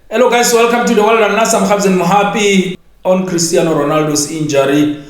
Hello guys, welcome to the world. And I'm happy on Cristiano Ronaldo's injury.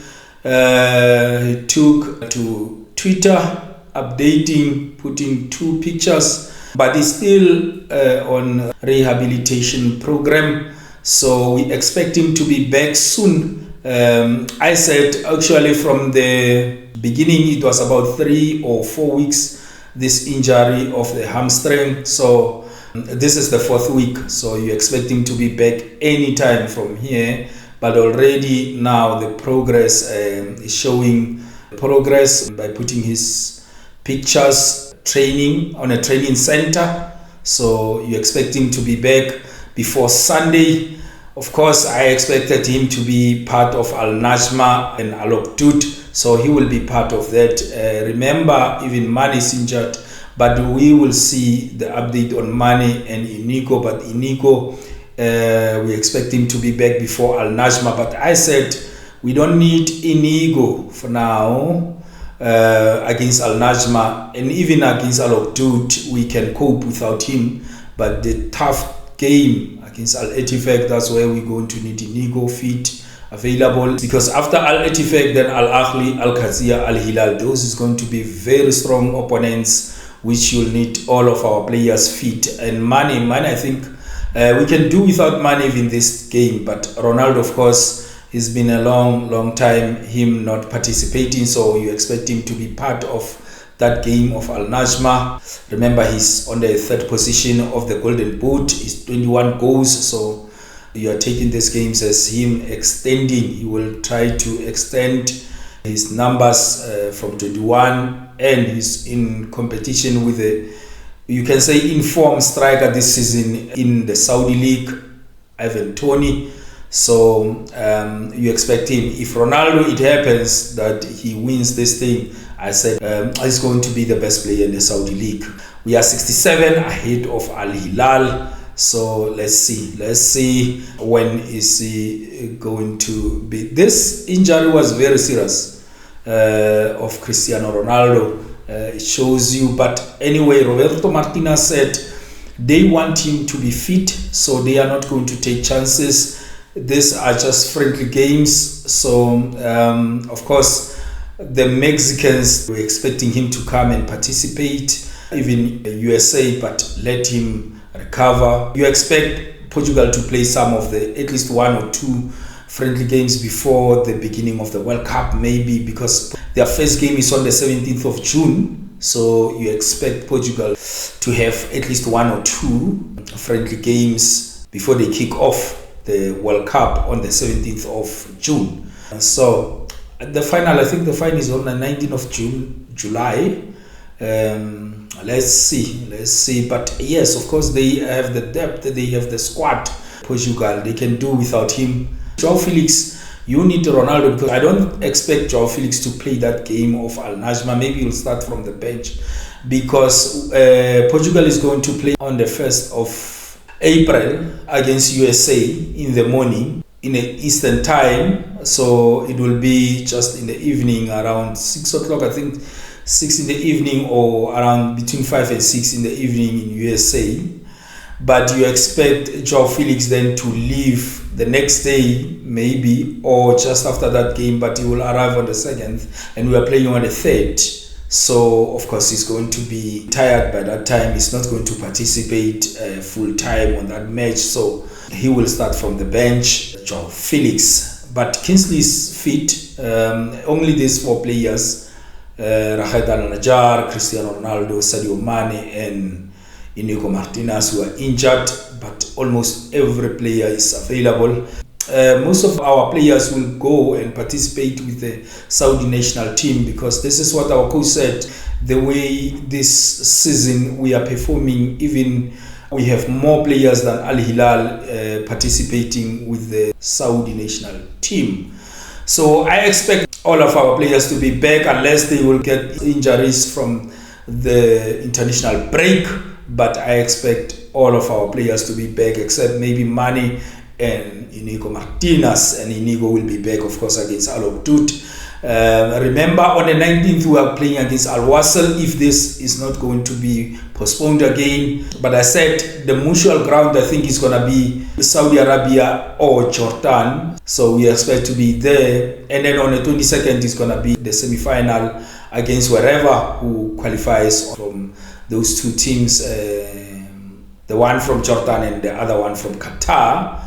He took to Twitter, updating, putting two pictures, but he's still on rehabilitation program. So we expect him to be back soon. I said actually from the beginning it was about 3 or 4 weeks, this injury of the hamstring. So this is the 4th week, so you expect him to be back anytime from here. But already now the progress is showing progress by putting his pictures training on a training center. So you expect him to be back before Sunday. Of course, I expected him to be part of Al Najma and Al Oktut, so he will be part of that. Remember, even Mane is injured. But we will see the update on Mane and Inigo. But Inigo, we expect him to be back before Al Najma. But I said we don't need Inigo for now against Al Najma, and even against Al Oktut, we can cope without him. But the tough game against Al Ettifaq, that's where we're going to need Inigo fit, available, because after Al Ettifaq, then Al Ahly, Al Qadsiya, Al Hilal, those is going to be very strong opponents, which you'll need all of our players fit. And Mane, I think we can do without Mane in this game. But Ronaldo, of course, it's been a long time him not participating, so you expect him to be part of that game of Al Najma. Remember, he's on the 3rd position of the Golden Boot. He's 21 goals, so you are taking these games as him extending. He will try to extend his numbers from 21, and he's in competition with a, you can say, informed striker this season in the Saudi League, Ivan Toney. So you expect him. If Ronaldo, it happens that he wins this thing, I said he's going to be the best player in the Saudi League. We are 67 ahead of Al Hilal. So let's see when is he going to be. This injury was very serious of Cristiano Ronaldo. It shows you. But anyway, Roberto Martinez said they want him to be fit, so they are not going to take chances. These are just friendly games. So of course the Mexicans were expecting him to come and participate, even USA, but let him recover. You expect Portugal to play some of the, at least 1 or 2 friendly games before the beginning of the World Cup, maybe, because their first game is on the 17th of June. So you expect Portugal to have at least 1 or 2 friendly games before they kick off the World Cup on the 17th of June. So the final, I think the final is on the 19th of July. Let's see. But yes, of course, they have the depth, they have the squad. Portugal, they can do without him. João Felix, you need Ronaldo, because I don't expect João Felix to play that game of Al Najma. Maybe he'll start from the bench, because Portugal is going to play on the 1st of April against USA in the morning in the Eastern time. So it will be just in the evening around 6 o'clock, I think 6 in the evening, or around between 5 and 6 in the evening in USA. But you expect João Felix then to leave the next day, maybe, or just after that game, but he will arrive on the 2nd, and we are playing on the 3rd. So of course he's going to be tired by that time. He's not going to participate full time on that match, so he will start from the bench, João Felix. But Kingsley is fit. Only these 4 players, Raheem Al-Najjar, Cristiano Ronaldo, Sadio Mane, and Inigo Martinez, who are injured, but almost every player is available. Most of our players will go and participate with the Saudi national team, because this is what our coach said. The way this season we are performing, even we have more players than Al Hilal participating with the Saudi national team. So I expect all of our players to be back, unless they will get injuries from the international break. But I expect all of our players to be back, except maybe Mane and Inigo Martinez. And Inigo will be back, of course, against Al Oktut. Remember, on the 19th, we are playing against Al Wasl if this is not going to be postponed again. But I said the mutual ground, I think, is going to be Saudi Arabia or Jordan. So we expect to be there. And then on the 22nd, it's going to be the semi-final against wherever who qualifies from those two teams, the one from Jordan and the other one from Qatar.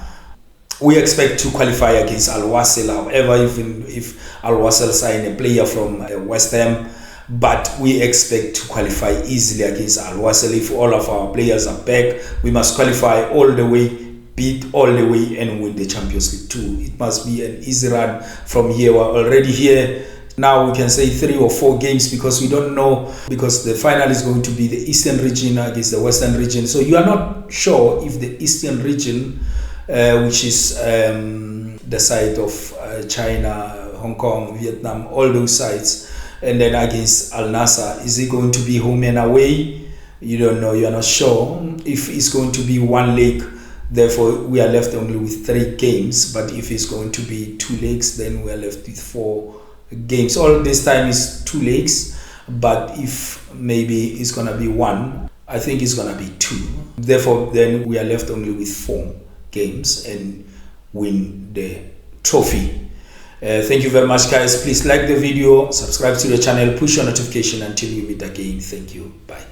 We expect to qualify against Al Wasl, however, even if Al Wasl sign a player from West Ham, but we expect to qualify easily against Al Wasl. If all of our players are back, we must qualify all the way, beat all the way, and win the Champions League too. It must be an easy run from here. We're already here. Now we can say 3 or 4 games because we don't know, because the final is going to be the Eastern region against the Western region. So you are not sure if the Eastern region, which is the side of China, Hong Kong, Vietnam, all those sides, and then against Al Nassr, is it going to be home and away? You don't know, you are not sure if it's going to be one leg. Therefore, we are left only with 3 games. But if it's going to be 2 legs, then we are left with 4 games. All this time is 2 legs, but if maybe it's gonna be 1, I think it's gonna be 2. Therefore, then we are left only with 4 games and win the trophy. Thank you very much, guys. Please like the video, subscribe to the channel, push your notification until we meet again. Thank you. Bye.